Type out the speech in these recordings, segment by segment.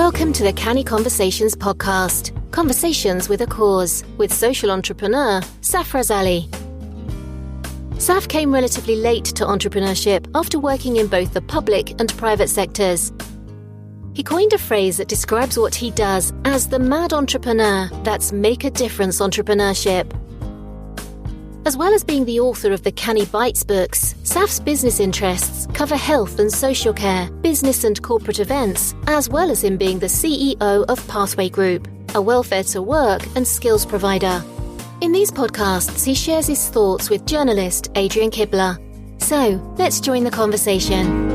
Welcome to the Canny Conversations podcast, Conversations with a Cause, with social entrepreneur Safaraz Atlee. Saf came relatively late to entrepreneurship after working in both the public and private sectors. He coined a phrase that describes what he does as the mad entrepreneur that's make a difference entrepreneurship. As well as being the author of the Canny Bites books, Saf's business interests cover health and social care, business and corporate events, as well as him being the CEO of Pathway Group, a welfare to work and skills provider. In these podcasts, he shares his thoughts with journalist Adrian Kibler. So, let's join the conversation.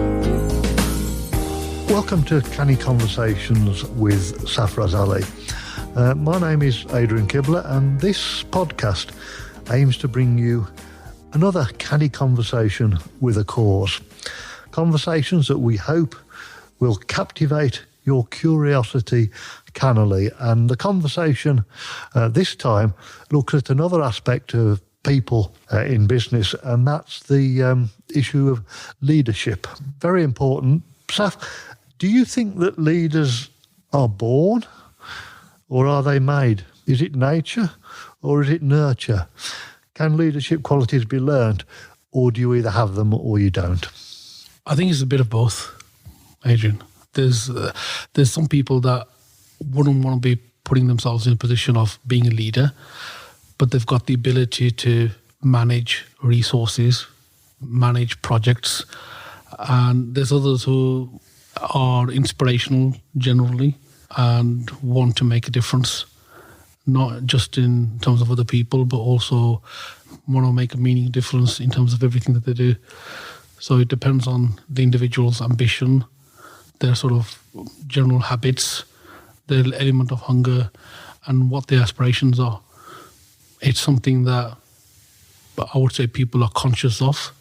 Welcome to Canny Conversations with Safaraz Atlee. My name is Adrian Kibler, and this podcast aims to bring you another canny conversation with a cause. Conversations that we hope will captivate your curiosity cannily. And the conversation this time looks at another aspect of people in business, and that's the issue of leadership. Very important. Saf, do you think that leaders are born or are they made? Is it nature or is it nurture? Can leadership qualities be learned, or do you either have them or you don't? I think it's a bit of both, Adrian. There's some people that wouldn't want to be putting themselves in a position of being a leader, but they've got the ability to manage resources, manage projects, and there's others who are inspirational generally and want to make a difference, not just in terms of other people, but also want to make a meaningful difference in terms of everything that they do. So it depends on the individual's ambition, their sort of general habits, their element of hunger, and what their aspirations are. It's something that I would say people are conscious of.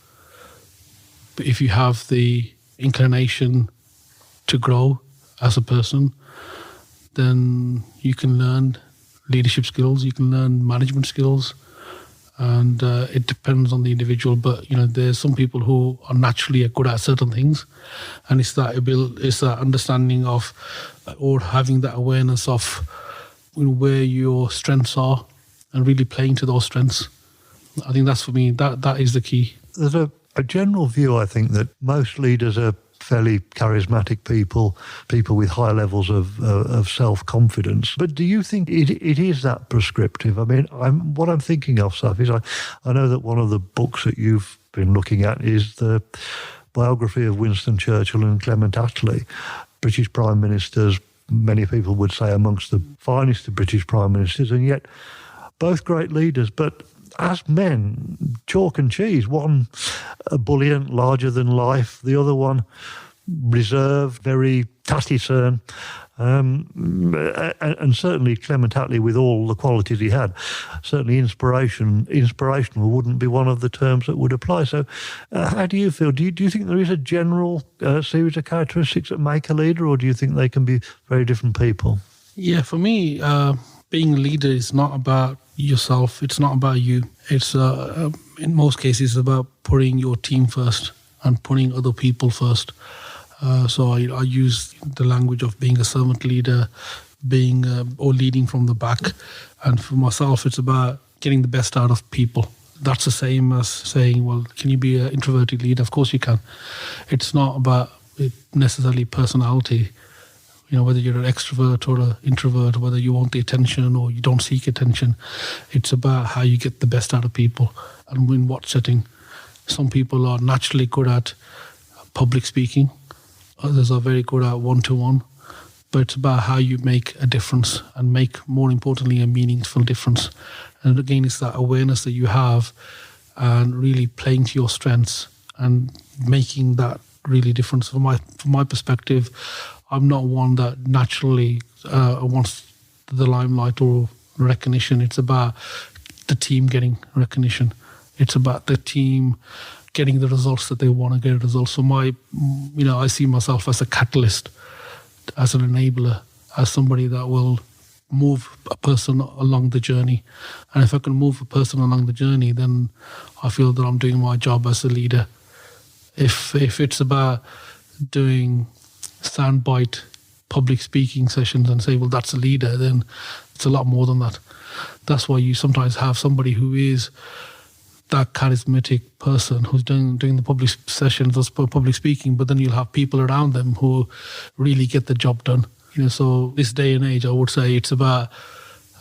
But if you have the inclination to grow as a person, then you can learn leadership skills, you can learn management skills, and it depends on the individual. But there's some people who are naturally good at certain things, and it's that understanding of, or having that awareness of where your strengths are and really playing to those strengths. I think that's, for me, that is the key. There's a general view, I think, that most leaders are fairly charismatic people with high levels of self-confidence. But do you think it is that prescriptive? I mean, what I'm thinking of, Saf, is I know that one of the books that you've been looking at is the biography of Winston Churchill and Clement Atlee, British Prime Ministers, many people would say amongst the finest of British Prime Ministers, and yet both great leaders, but as men, chalk and cheese. One ebullient, larger than life. The other one reserved, very taciturn. And certainly Clement Atlee, with all the qualities he had, certainly inspirational wouldn't be one of the terms that would apply. So how do you feel? Do you think there is a general series of characteristics that make a leader, or do you think they can be very different people? Yeah, for me, being a leader is not about yourself. It's not about you. It's in most cases about putting your team first and putting other people first. So I use the language of being a servant leader, being or leading from the back. And for myself, it's about getting the best out of people. That's the same as saying, well, can you be an introverted leader? Of course you can. It's not about necessarily personality. Whether you're an extrovert or an introvert, whether you want the attention or you don't seek attention, it's about how you get the best out of people and in what setting. Some people are naturally good at public speaking. Others are very good at one-to-one. But it's about how you make a difference and make, more importantly, a meaningful difference. And again, it's that awareness that you have and really playing to your strengths and making that really difference. From my perspective, I'm not one that naturally wants the limelight or recognition. It's about the team getting recognition. It's about the team getting the results that they want to get results. So I see myself as a catalyst, as an enabler, as somebody that will move a person along the journey. And if I can move a person along the journey, then I feel that I'm doing my job as a leader. If it's about doing soundbite public speaking sessions and say, well, that's a leader, then it's a lot more than that. That's why you sometimes have somebody who is that charismatic person who's doing the public sessions, those public speaking, but then you'll have people around them who really get the job done. So this day and age, I would say it's about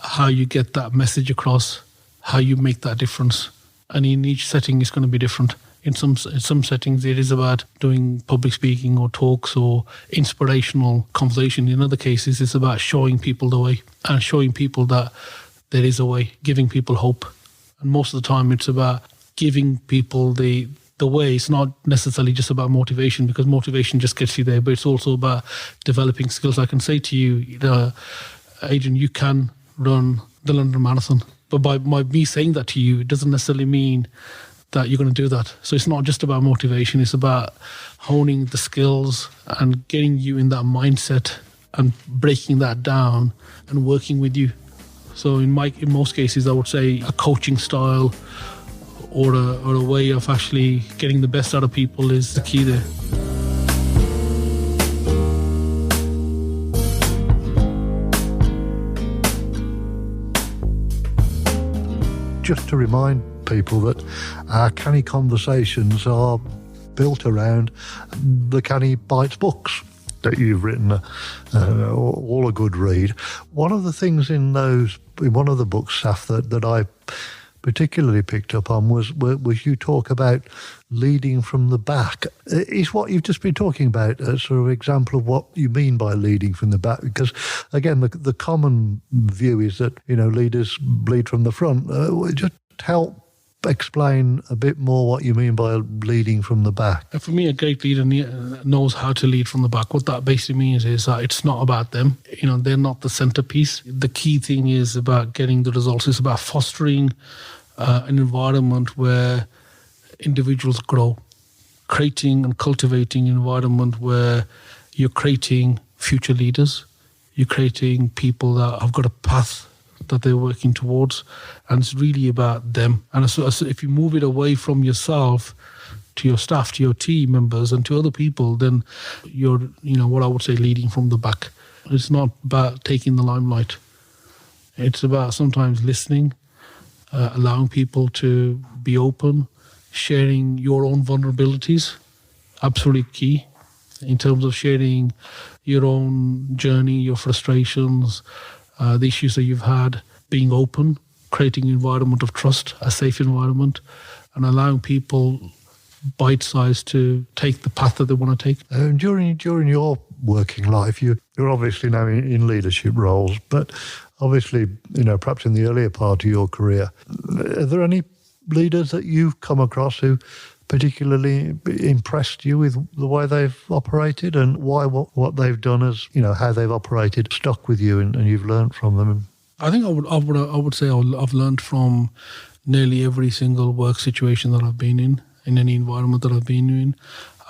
how you get that message across, how you make that difference. And in each setting, it's going to be different. In some settings, it is about doing public speaking or talks or inspirational conversation. In other cases, it's about showing people the way and showing people that there is a way, giving people hope. And most of the time, it's about giving people the way. It's not necessarily just about motivation, because motivation just gets you there, but it's also about developing skills. I can say to you, Adrian, you can run the London Marathon. But by me saying that to you, it doesn't necessarily mean that you're going to do that. So it's not just about motivation. It's about honing the skills and getting you in that mindset and breaking that down and working with you. So in most cases, I would say a coaching style or a way of actually getting the best out of people is the key there. Just to remind people that our Canny Conversations are built around the Canny Bites books that you've written, all a good read. One of the things in one of the books, Saf, that I particularly picked up on was you talk about leading from the back. Is what you've just been talking about a sort of example of what you mean by leading from the back? Because again, the common view is that leaders lead from the front. Just help explain a bit more what you mean by leading from the back. For me, a great leader knows how to lead from the back. What that basically means is that it's not about them. They're not the centerpiece. The key thing is about getting the results. It's about fostering an environment where individuals grow, creating and cultivating an environment where you're creating future leaders. You're creating people that have got a path that they're working towards, and it's really about them. And so if you move it away from yourself to your staff, to your team members and to other people, then you're, what I would say, leading from the back. It's not about taking the limelight. It's about sometimes listening, allowing people to be open, sharing your own vulnerabilities, absolutely key in terms of sharing your own journey, your frustrations, the issues that you've had, being open, creating an environment of trust, a safe environment, and allowing people bite-sized to take the path that they want to take. During your working life, you're obviously now in leadership roles, but obviously, perhaps in the earlier part of your career, are there any leaders that you've come across who particularly impressed you with the way they've operated, and why what they've done as, how they've operated stuck with you and you've learned from them? I think I would say I've learned from nearly every single work situation that I've been in any environment that I've been in.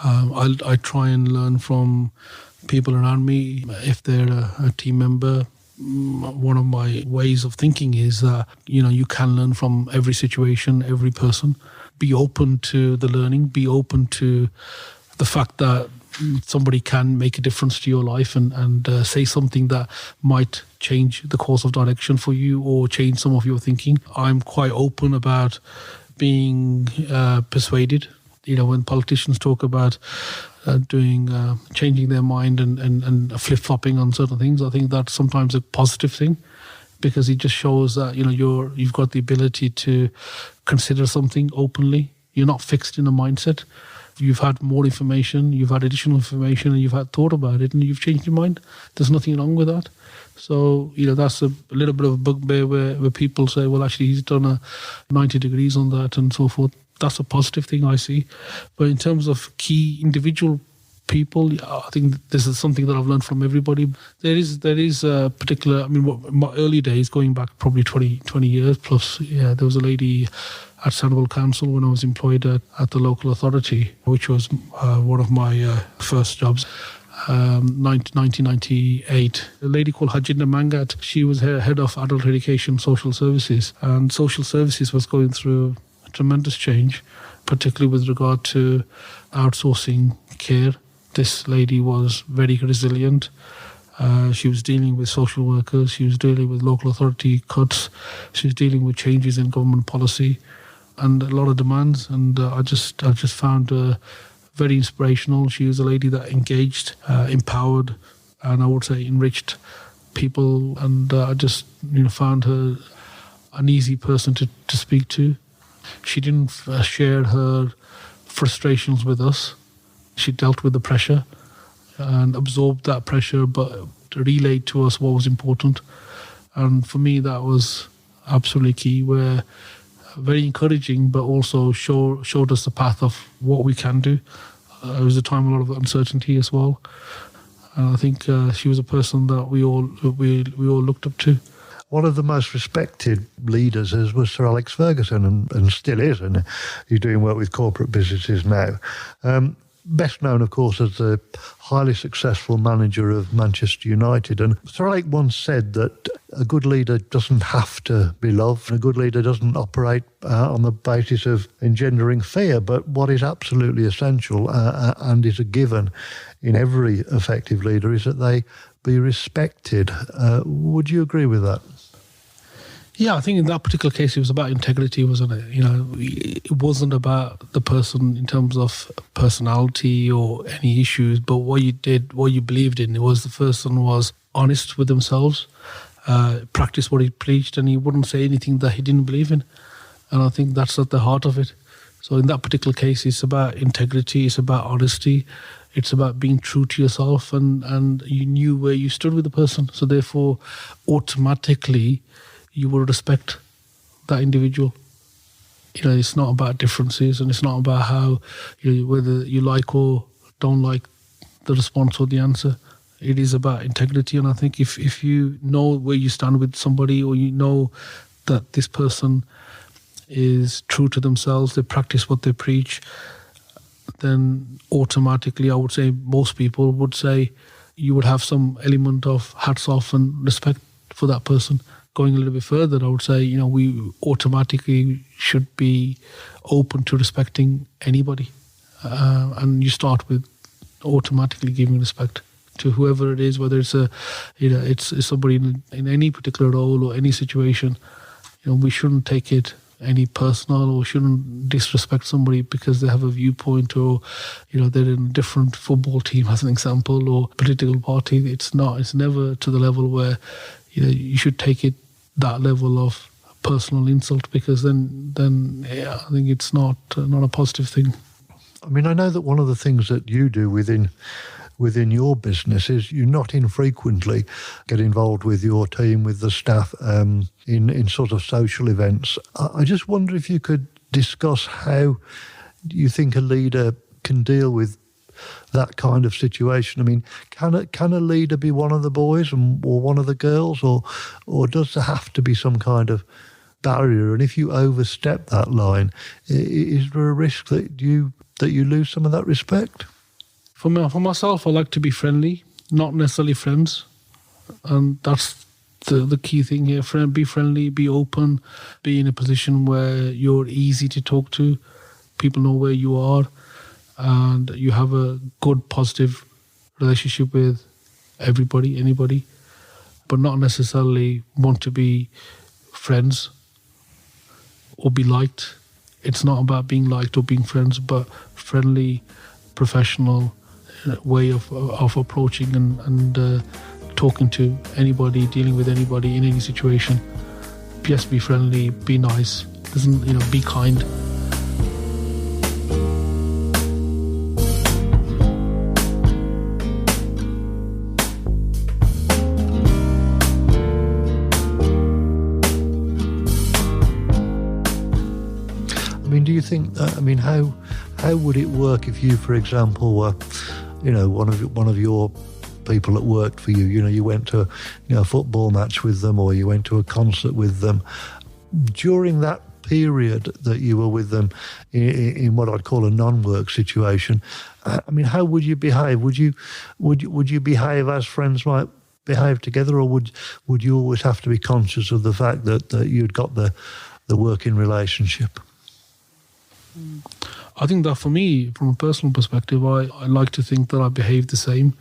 I try and learn from people around me. If they're a team member, one of my ways of thinking is that, you can learn from every situation, every person. Be open to the learning, be open to the fact that somebody can make a difference to your life and say something that might change the course of direction for you or change some of your thinking. I'm quite open about being persuaded. When politicians talk about changing their mind and flip-flopping on certain things, I think that's sometimes a positive thing, because it just shows that you've got the ability to consider something openly. You're not fixed in a mindset. You've had more information, you've had additional information, and you've had thought about it, and you've changed your mind. There's nothing wrong with that. So, that's a little bit of a bugbear where people say, well, actually, he's done a 90 degrees on that and so forth. That's a positive thing I see. But in terms of key individual people, I think this is something that I've learned from everybody. There is a particular, my early days, going back probably 20 years plus, there was a lady at Sandoval Council when I was employed at the local authority, which was one of my first jobs. 1998, a lady called Hajinda Mangat. She was head of adult education social services, and social services was going through a tremendous change, particularly with regard to outsourcing care. This lady was very resilient, She was dealing with social workers. She was dealing with local authority cuts. She was dealing with changes in government policy and a lot of demands. And I just found her very inspirational. She was a lady that engaged, empowered, and I would say enriched people. And I just found her an easy person to speak to. She didn't share her frustrations with us. She dealt with the pressure and absorbed that pressure, but relayed to us what was important. And for me, that was absolutely key, where very encouraging, but also showed us the path of what we can do. It was a time of a lot of uncertainty as well. And I think she was a person that we all looked up to. One of the most respected leaders was Sir Alex Ferguson, and still is, and he's doing work with corporate businesses now. Best known, of course, as the highly successful manager of Manchester United. And Sir Alex once said that a good leader doesn't have to be loved. A good leader doesn't operate on the basis of engendering fear, but what is absolutely essential and is a given in every effective leader is that they be respected. Would you agree with that? Yeah, I think in that particular case, it was about integrity, wasn't it? It wasn't about the person in terms of personality or any issues, but what you believed in, it was the person was honest with themselves, practiced what he preached, and he wouldn't say anything that he didn't believe in. And I think that's at the heart of it. So in that particular case, it's about integrity, it's about honesty, it's about being true to yourself, and you knew where you stood with the person. So therefore, automatically, you will respect that individual. It's not about differences, and it's not about how whether you like or don't like the response or the answer. It is about integrity, and I think if you know where you stand with somebody, or you know that this person is true to themselves, they practice what they preach, then automatically, I would say most people would say you would have some element of hats off and respect for that person. Going a little bit further, I would say, we automatically should be open to respecting anybody. And you start with automatically giving respect to whoever it is, whether it's it's somebody in any particular role or any situation. We shouldn't take it any personal, or shouldn't disrespect somebody because they have a viewpoint, or they're in a different football team as an example, or political party. It's never to the level where you should take it that level of personal insult, because then I think it's not a positive thing. I mean, I know that one of the things that you do within your business is you not infrequently get involved with your team, with the staff, in sort of social events. I just wonder if you could discuss how you think a leader can deal with that kind of situation. I mean, can a leader be one of the boys or one of the girls, or does there have to be some kind of barrier? And if you overstep that line, is there a risk that you lose some of that respect? For myself, I like to be friendly, not necessarily friends, and that's the key thing here. Be friendly, be open, be in a position where you're easy to talk to. People know where you are, and you have a good, positive relationship with anybody, but not necessarily want to be friends or be liked. It's not about being liked or being friends, but friendly, professional way of approaching and talking to anybody, dealing with anybody in any situation. Just be friendly, be nice, be kind. Do you think that, how would it work if you, for example, were, one of your people that worked for you, you went to a football match with them, or you went to a concert with them. During that period that you were with them in what I'd call a non-work situation, how would you behave? Would you behave as friends might behave together, or would you always have to be conscious of the fact that you'd got the working relationship? I think that for me, from a personal perspective, I like to think that I behave the same.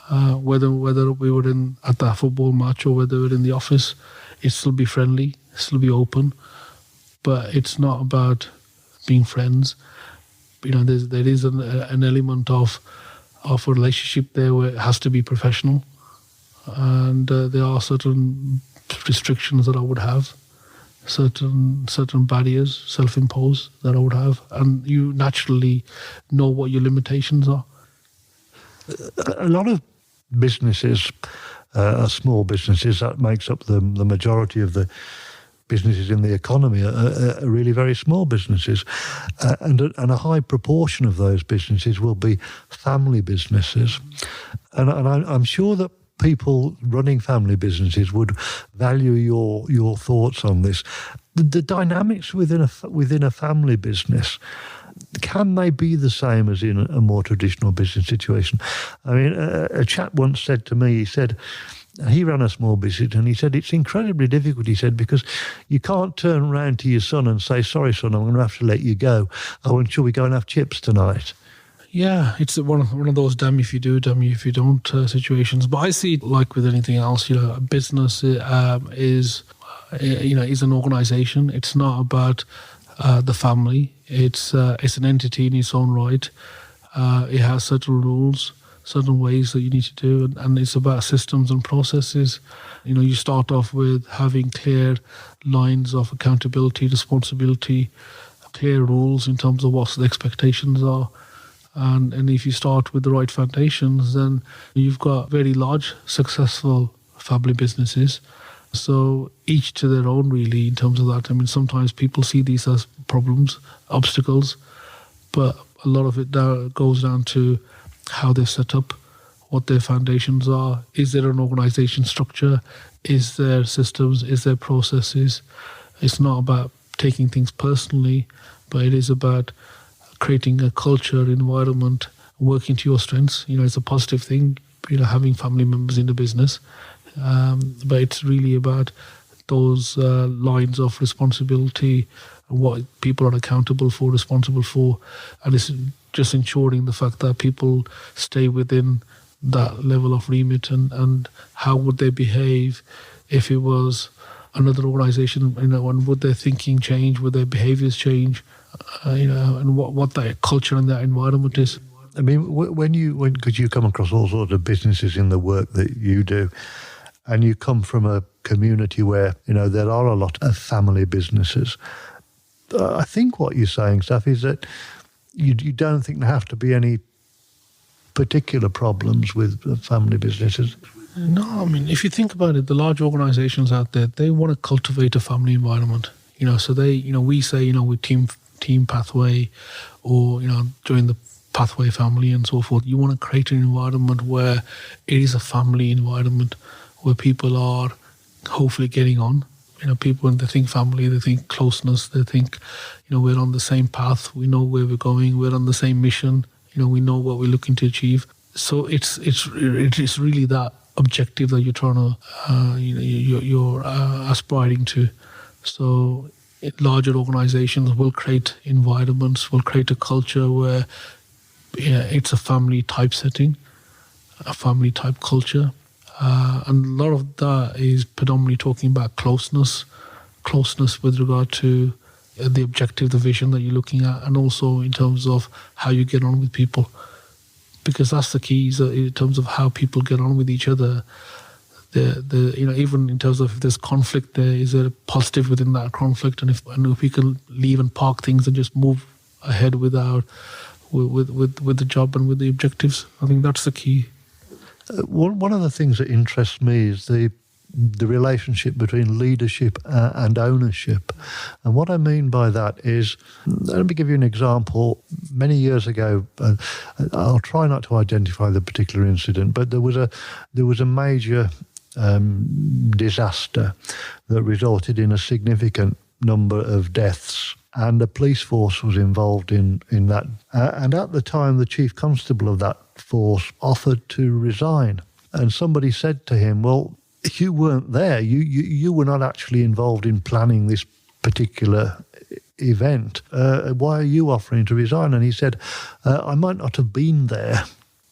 Whether we were at that football match or whether we were in the office, it'd still be friendly, still be open. But it's not about being friends. There is an element of a relationship there where it has to be professional, and there are certain restrictions that I would have, certain barriers, self-imposed, that I would have, and you naturally know what your limitations are. A lot of businesses are small businesses. That makes up the majority of the businesses in the economy are really very small businesses, and a high proportion of those businesses will be family businesses, and I'm sure that people running family businesses would value your thoughts on this. The dynamics within a family business, can they be the same as in a more traditional business situation? I mean, a chap once said to me, he said, he ran a small business, and he said it's incredibly difficult, he said, because you can't turn around to your son and say, sorry, son, I'm going to have to let you go. Oh, and shall we go and have chips tonight? Yeah, it's one of those damn if you do, damn if you don't situations. But I see it like with anything else. A business is an organisation. It's not about the family. It's an entity in its own right. It has certain rules, certain ways that you need to do, and it's about systems and processes. You start off with having clear lines of accountability, responsibility, clear rules in terms of what the expectations are. And if you start with the right foundations, then you've got very large, successful family businesses. So each to their own, really, in terms of that. I mean, sometimes people see these as problems, obstacles, but a lot of it goes down to how they're set up, what their foundations are. Is there an organisation structure? Is there systems? Is there processes? It's not about taking things personally, but it is about creating a culture, environment, working to your strengths. It's a positive thing, having family members in the business. But it's really about those lines of responsibility, what people are accountable for, responsible for, and it's just ensuring the fact that people stay within that level of remit, and how would they behave if it was another organisation, and would their thinking change, would their behaviours change, and what that culture and that environment is. I mean, because you come across all sorts of businesses in the work that you do, and you come from a community where, there are a lot of family businesses. I think what you're saying, Saf, is that you don't think there have to be any particular problems with family businesses. No, I mean, if you think about it, the large organisations out there, they want to cultivate a family environment. So they, we say, with team pathway, or during the pathway family and so forth, you want to create an environment where it is a family environment, where people are hopefully getting on. People, when they think family, they think closeness, they think, we're on the same path, we know where we're going, we're on the same mission, we know what we're looking to achieve. So it's really that objective that you're trying to, you're aspiring to. So larger organizations will create environments, will create a culture where it's a family type setting, a family type culture. And a lot of that is predominantly talking about closeness with regard to the objective, the vision that you're looking at, and also in terms of how you get on with people. Because that's the key, is that in terms of how people get on with each other. Even in terms of if there's conflict there, is there a positive within that conflict? And if we can leave and park things and just move ahead with the job and with the objectives, I think that's the key. One of the things that interests me is the relationship between leadership and ownership. And what I mean by that is, let me give you an example. Many years ago, I'll try not to identify the particular incident, but there was a major disaster that resulted in a significant number of deaths, and the police force was involved in that. And at the time, the chief constable of that force offered to resign. And somebody said to him, well, you weren't there. You were not actually involved in planning this particular event. Why are you offering to resign? And he said, I might not have been there,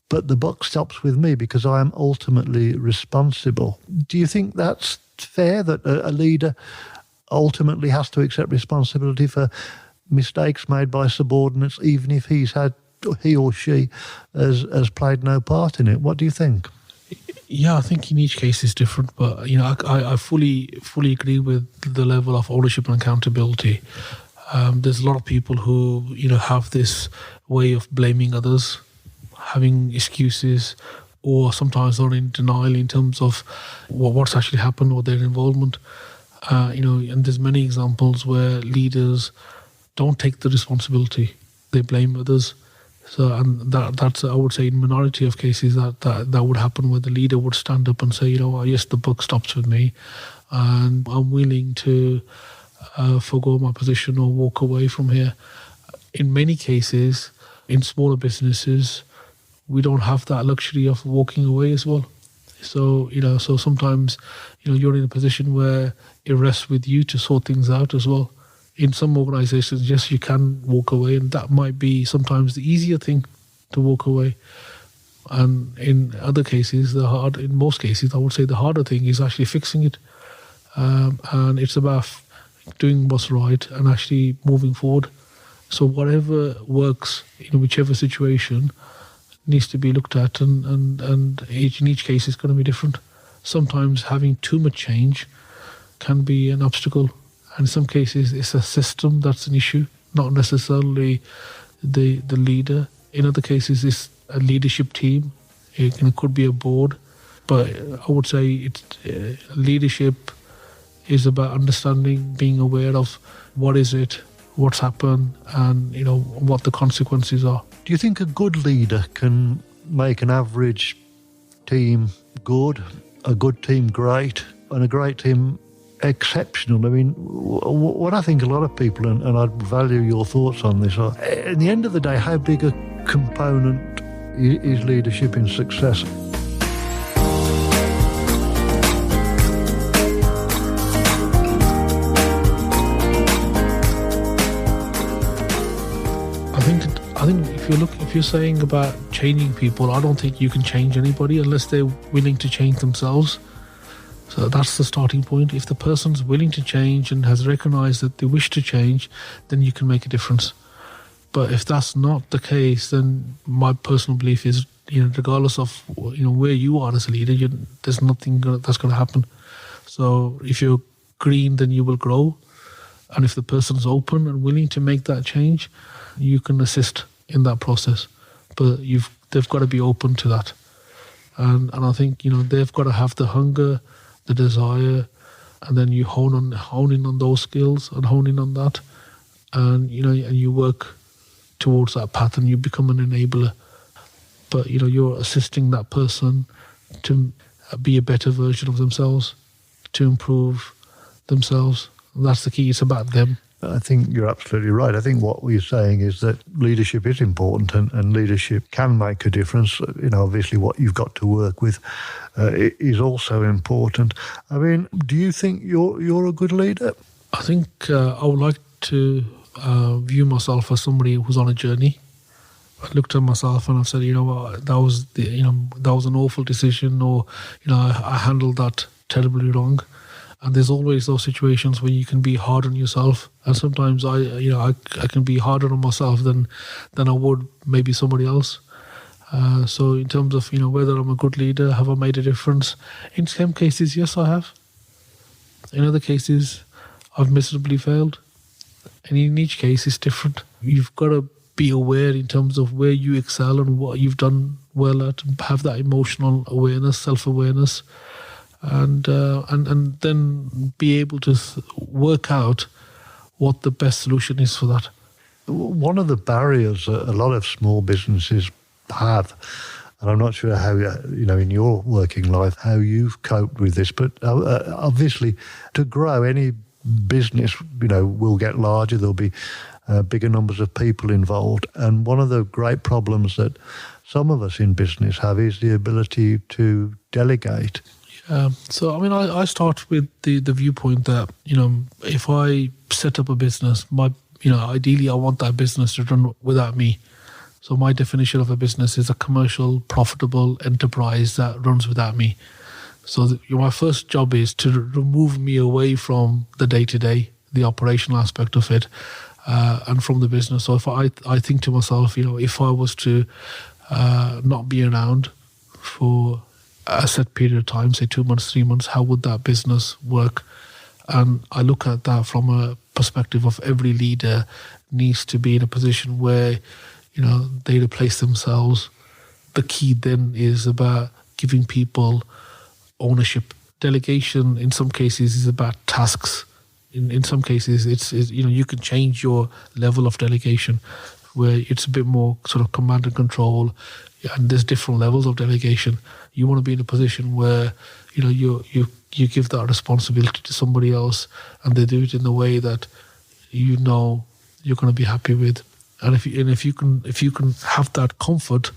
but the buck stops with me because I am ultimately responsible. Do you think that's fair, that a leader ultimately has to accept responsibility for mistakes made by subordinates, even if he or she has played no part in it? What do you think? Yeah, I think in each case is different, but I fully agree with the level of ownership and accountability. There's a lot of people who have this way of blaming others, having excuses, or sometimes are in denial in terms of what's actually happened or their involvement. And there's many examples where leaders don't take the responsibility; they blame others. So, and that's, I would say, in minority of cases that would happen, where the leader would stand up and say, yes, the buck stops with me, and I'm willing to forgo my position or walk away from here. In many cases, in smaller businesses, we don't have that luxury of walking away as well. So, so sometimes, you're in a position where it rests with you to sort things out as well. In some organizations, yes, you can walk away, and that might be sometimes the easier thing to walk away. And in other cases, in most cases, I would say the harder thing is actually fixing it. And it's about doing what's right and actually moving forward. So whatever works in whichever situation needs to be looked at, and in each case is going to be different. Sometimes having too much change can be an obstacle, and in some cases it's a system that's an issue, not necessarily the leader. In other cases it's a leadership team. It could be a board, but I would say leadership is about understanding, being aware of what is it, what's happened, and what the consequences are. Do you think a good leader can make an average team good, a good team great, and a great team exceptional? I mean, what I think a lot of people, and I'd value your thoughts on this, are, at the end of the day, how big a component is leadership in success? I think if you're saying about changing people, I don't think you can change anybody unless they're willing to change themselves. So that's the starting point. If the person's willing to change and has recognized that they wish to change, then you can make a difference. But if that's not the case, then my personal belief is, regardless of where you are as a leader, there's nothing that's going to happen. So if you're green, then you will grow. And if the person's open and willing to make that change, you can assist in that process. But they've got to be open to that. And I think, they've got to have the hunger, the desire, and then you hone in on those skills and hone in on that. And, and you work towards that path and you become an enabler. But, you're assisting that person to be a better version of themselves, to improve themselves. That's the key. It's about them. I think you're absolutely right. I think what we're saying is that leadership is important and leadership can make a difference. Obviously what you've got to work with is also important. I mean, do you think you're a good leader? I think I would like to view myself as somebody who's on a journey. I looked at myself and I've said, that was an awful decision, or, I handled that terribly wrong. And there's always those situations where you can be hard on yourself. And sometimes I can be harder on myself than I would maybe somebody else. So in terms of, whether I'm a good leader, have I made a difference? In some cases, yes, I have. In other cases, I've miserably failed. And in each case, it's different. You've got to be aware in terms of where you excel and what you've done well at, have that emotional awareness, self-awareness. And then be able to work out what the best solution is for that. One of the barriers a lot of small businesses have, and I'm not sure how, in your working life, how you've coped with this, but obviously to grow any business, will get larger, there'll be bigger numbers of people involved. And one of the great problems that some of us in business have is the ability to delegate. So, I start with the viewpoint that, if I set up a business, ideally I want that business to run without me. So my definition of a business is a commercial, profitable enterprise that runs without me. So my first job is to remove me away from the day-to-day, the operational aspect of it, and from the business. So if I think to myself, if I was to not be around for a set period of time, say 2 months, 3 months, how would that business work? And I look at that from a perspective of every leader needs to be in a position where, they replace themselves. The key then is about giving people ownership. Delegation, in some cases, is about tasks. In some cases, it's you can change your level of delegation, where it's a bit more sort of command and control, and there's different levels of delegation. You want to be in a position where you give that responsibility to somebody else, and they do it in the way that you're going to be happy with. And if you can have that comfort,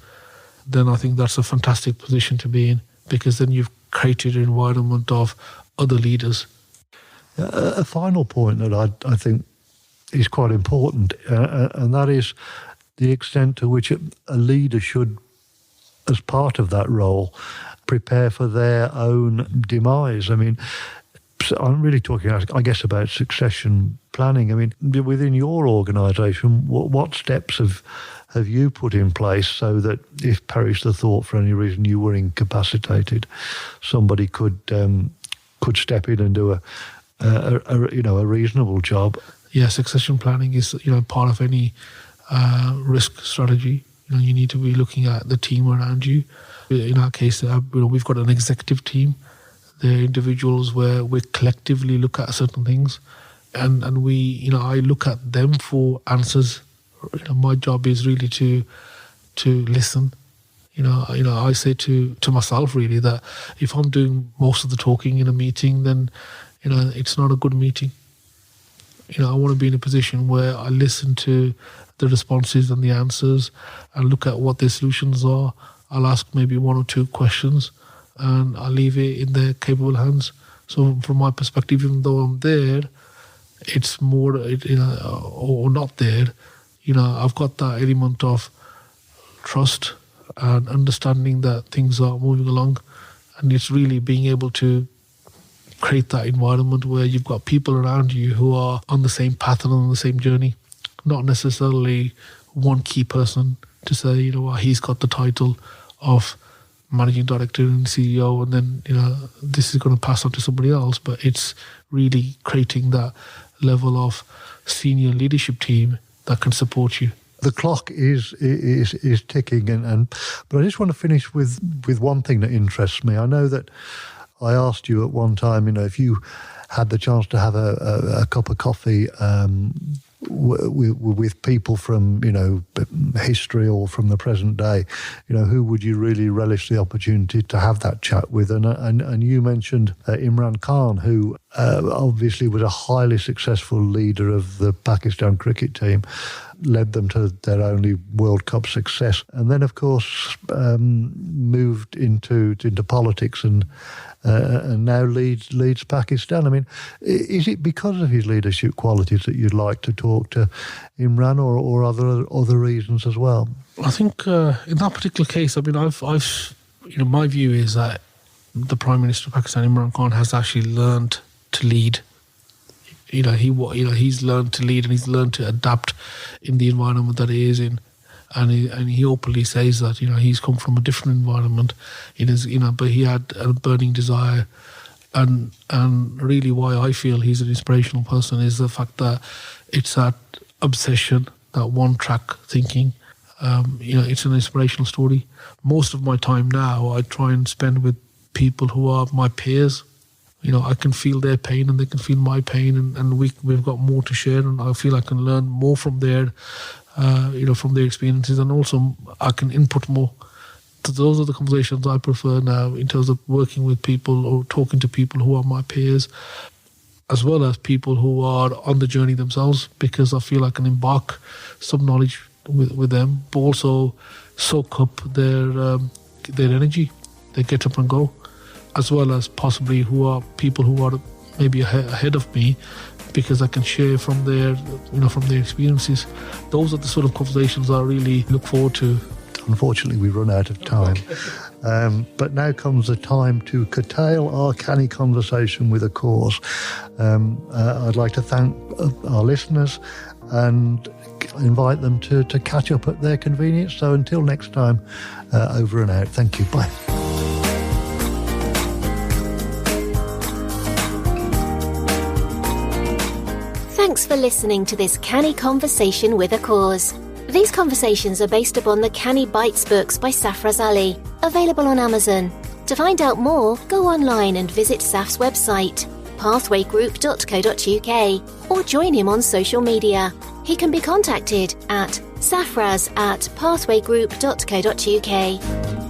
then I think that's a fantastic position to be in, because then you've created an environment of other leaders. A final point that I think is quite important, and that is the extent to which a leader should, as part of that role, prepare for their own demise. I mean, I'm really talking, I guess, about succession planning. I mean, within your organisation, what steps have you put in place so that if perish the thought for any reason you were incapacitated, somebody could step in and do a reasonable job? Yeah, succession planning is part of any risk strategy. You need to be looking at the team around you. In our case, we've got an executive team. They're individuals where we collectively look at certain things, and I look at them for answers. My job is really to listen. I say to myself really that if I'm doing most of the talking in a meeting, then it's not a good meeting. I want to be in a position where I listen to the responses and the answers and look at what their solutions are. I'll ask maybe one or two questions and I'll leave it in their capable hands. So from my perspective, even though I'm there, it's more, or not there, I've got that element of trust and understanding that things are moving along. And it's really being able to create that environment where you've got people around you who are on the same path and on the same journey. Not necessarily one key person to say, he's got the title of managing director and CEO, and then, this is going to pass on to somebody else. But it's really creating that level of senior leadership team that can support you. The clock is ticking, but I just want to finish with one thing that interests me. I know that I asked you at one time, if you had the chance to have a cup of coffee with people from, history or from the present day, who would you really relish the opportunity to have that chat with? And you mentioned Imran Khan, who obviously was a highly successful leader of the Pakistan cricket team, led them to their only World Cup success, and then, of course, moved into politics and now leads Pakistan. I mean, is it because of his leadership qualities that you'd like to talk to Imran, or other reasons as well? I think in that particular case, I mean, I've my view is that the Prime Minister of Pakistan, Imran Khan, has actually learned to lead. He's learned to lead and he's learned to adapt in the environment that he is in. And he openly says that, he's come from a different environment, but he had a burning desire. And really why I feel he's an inspirational person is the fact that it's that obsession, that one-track thinking. It's an inspirational story. Most of my time now, I try and spend with people who are my peers. I can feel their pain and they can feel my pain, and we've got more to share, and I feel I can learn more from their from their experiences, and also I can input more. So those are the conversations I prefer now in terms of working with people or talking to people who are my peers, as well as people who are on the journey themselves, because I feel I can embark some knowledge with them, but also soak up their energy, their get up and go, as well as possibly who are people who are maybe ahead of me, because I can share from their experiences. Those are the sort of conversations I really look forward to. Unfortunately, we run out of time. But now comes the time to curtail our canny conversation with a cause. I'd like to thank our listeners and invite them to catch up at their convenience. So until next time, over and out. Thank you. Bye. Thanks for listening to this Canny Conversation with a Cause. These conversations are based upon the Canny Bites books by Safaraz, available on Amazon. To find out more, go online and visit Saf's website, pathwaygroup.co.uk, or join him on social media. He can be contacted at safaraz@pathwaygroup.co.uk.